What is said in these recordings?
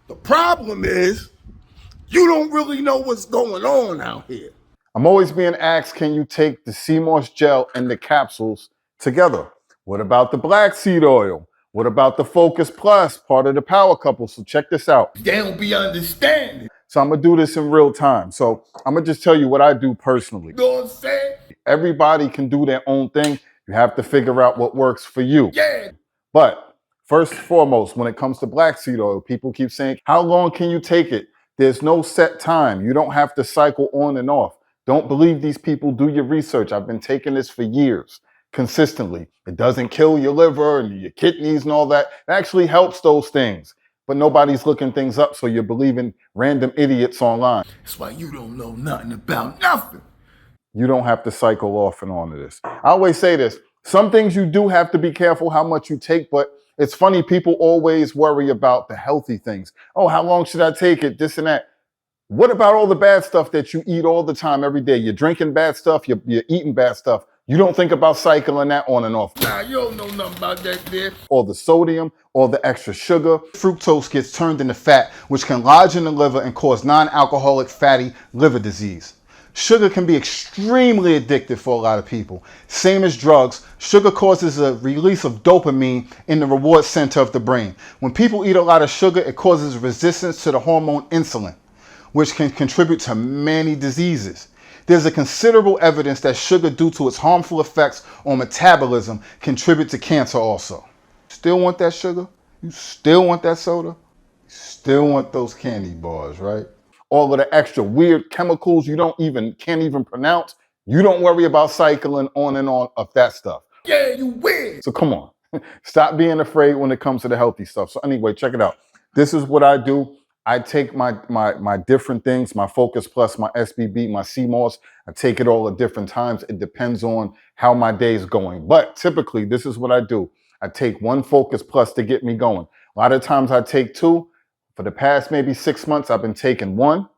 The problem is you don't really know what's going on out here. I'm always being asked, can you take the sea moss gel and the capsules together? What about the black seed oil? What about the Focus Plus, part of the power couple? So check this out. They don't be understanding. So I'm gonna do this in real time. So I'm gonna just tell you what I do personally. You know what I'm saying? Everybody can do their own thing. You have to figure out what works for you. Yeah. But first and foremost, when it comes to black seed oil, people keep saying, how long can you take it? There's no set time. You don't have to cycle on and off. Don't believe these people. Do your research. I've been taking this for years, consistently. It doesn't kill your liver and your kidneys and all that. It actually helps those things. But nobody's looking things up, so you're believing random idiots online. That's why you don't know nothing about nothing. You don't have to cycle off and on to this. I always say this. Some things you do have to be careful how much you take, but it's funny, people always worry about the healthy things. Oh, how long should I take it? This and that. What about all the bad stuff that you eat all the time, every day? You're drinking bad stuff, you're eating bad stuff. You don't think about cycling that on and off. Nah, you don't know nothing about that, there. Or the sodium, or the extra sugar. Fructose gets turned into fat, which can lodge in the liver and cause non-alcoholic fatty liver disease. Sugar can be extremely addictive for a lot of people. Same as drugs, sugar causes a release of dopamine in the reward center of the brain. When people eat a lot of sugar, it causes resistance to the hormone insulin, which can contribute to many diseases. There's a considerable evidence that sugar, due to its harmful effects on metabolism, contribute to cancer also. Still want that sugar? You still want that soda? You still want those candy bars, right? All of the extra weird chemicals you can't even pronounce. You don't worry about cycling on and on of that stuff. Yeah, you win. So come on, stop being afraid when it comes to the healthy stuff. So anyway, check it out. This is what I do. I take my different things, my Focus Plus, my SBB, my CMOS. I take it all at different times. It depends on how my day is going. But typically, this is what I do. I take one Focus Plus to get me going. A lot of times I take two. For the past maybe 6 months, I've been taking one.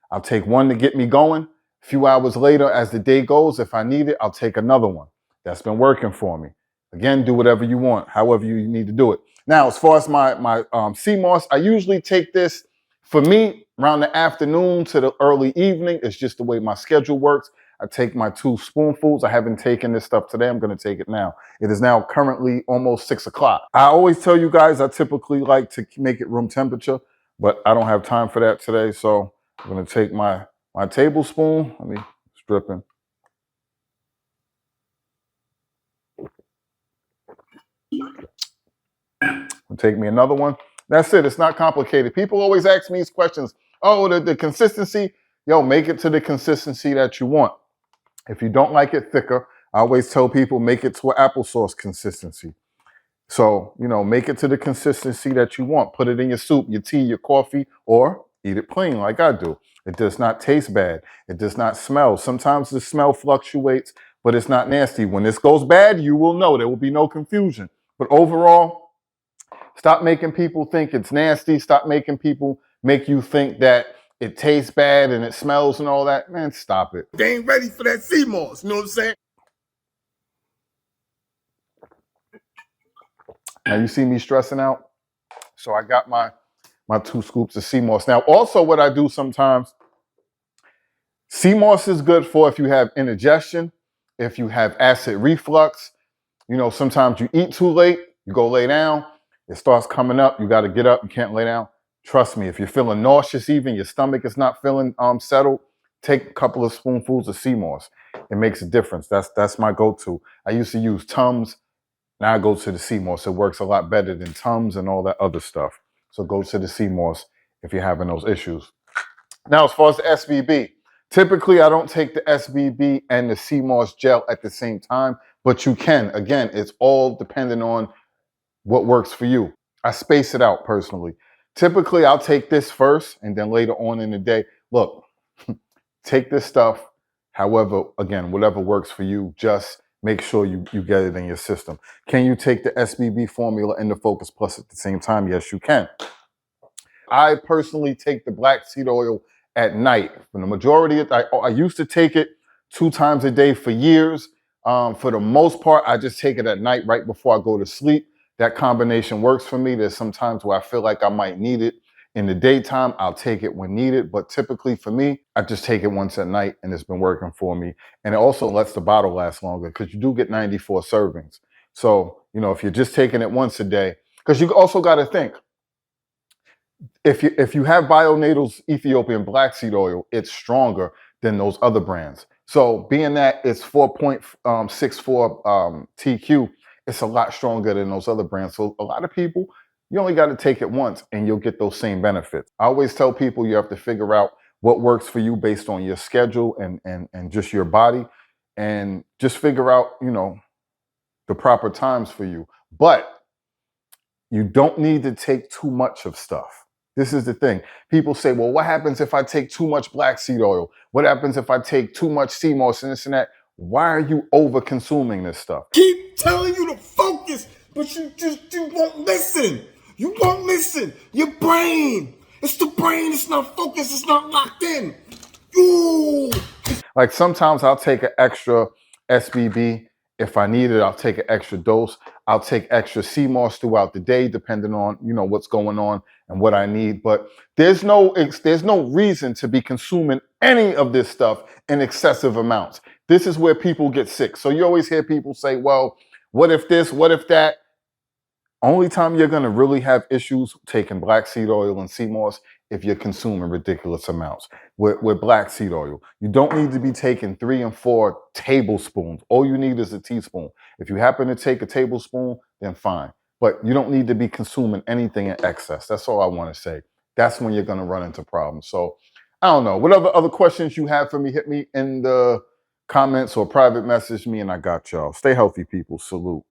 I'll take one to get me going. A few hours later, as the day goes, if I need it, I'll take another one. That's been working for me. Again, do whatever you want, however you need to do it. Now, as far as my CMOS, I usually take this, for me, around the afternoon to the early evening. It's just the way my schedule works. I take my 2 spoonfuls. I haven't taken this stuff today. I'm going to take it now. It is now currently almost 6 o'clock. I always tell you guys I typically like to make it room temperature, but I don't have time for that today. So I'm going to take my tablespoon. Let me strip in. I'll take me another one. That's it. It's not complicated. People always ask me these questions. Oh, the consistency. Yo, make it to the consistency that you want. If you don't like it thicker, I always tell people make it to an applesauce consistency. So, make it to the consistency that you want. Put it in your soup, your tea, your coffee, or eat it plain like I do. It does not taste bad. It does not smell. Sometimes the smell fluctuates, but it's not nasty. When this goes bad, you will know. There will be no confusion. But overall, stop making people think it's nasty. Stop making people make you think that it tastes bad and it smells and all that. Man, stop it. They ain't ready for that CMOS, you know what I'm saying? Now you see me stressing out. So I got my 2 scoops of CMOS. Now, also what I do sometimes, CMOS is good for if you have indigestion, if you have acid reflux. Sometimes you eat too late, you go lay down, it starts coming up, you got to get up, you can't lay down. Trust me, if you're feeling nauseous, even your stomach is not feeling settled, take a couple of spoonfuls of CMOS. It makes a difference. That's my go-to. I used to use Tums. Now I go to the CMOS. It works a lot better than Tums and all that other stuff. So go to the CMOS if you're having those issues. Now, as far as the SBB, typically I don't take the SBB and the CMOS gel at the same time, but you can. Again, it's all dependent on what works for you. I space it out personally. Typically, I'll take this first, and then later on in the day, look, take this stuff, however, again, whatever works for you, just make sure you get it in your system. Can you take the SBB formula and the Focus Plus at the same time? Yes, you can. I personally take the black seed oil at night. For the majority of I used to take it 2 times a day for years. For the most part, I just take it at night right before I go to sleep. That combination works for me. There's some times where I feel like I might need it In the daytime, I'll take it when needed, but typically for me, I just take it once at night and it's been working for me. And it also lets the bottle last longer because you do get 94 servings. So, if you're just taking it once a day, because you also got to think, if you have Bionatal's Ethiopian black seed oil, it's stronger than those other brands. So being that it's 4.64 TQ, it's a lot stronger than those other brands. So a lot of people, you only got to take it once and you'll get those same benefits. I always tell people you have to figure out what works for you based on your schedule and just your body, and just figure out, the proper times for you. But you don't need to take too much of stuff. This is the thing. People say, well, what happens if I take too much black seed oil? What happens if I take too much sea moss and this and that? Why are you over consuming this stuff? Keep telling you to focus, but you won't listen. You won't listen. Your brain. It's the brain. It's not focused. It's not locked in. Ooh. Like sometimes I'll take an extra SBB. If I need it, I'll take an extra dose. I'll take extra sea moss throughout the day, depending on, what's going on and what I need. But there's no reason to be consuming any of this stuff in excessive amounts. This is where people get sick. So you always hear people say, well, what if this, what if that? Only time you're going to really have issues taking black seed oil and sea moss if you're consuming ridiculous amounts. With black seed oil, you don't need to be taking 3 and 4 tablespoons. All you need is a teaspoon. If you happen to take a tablespoon, then fine. But you don't need to be consuming anything in excess. That's all I want to say. That's when you're going to run into problems. So I don't know. Whatever other questions you have for me, hit me in the comments or private message me and I got y'all. Stay healthy, people. Salute.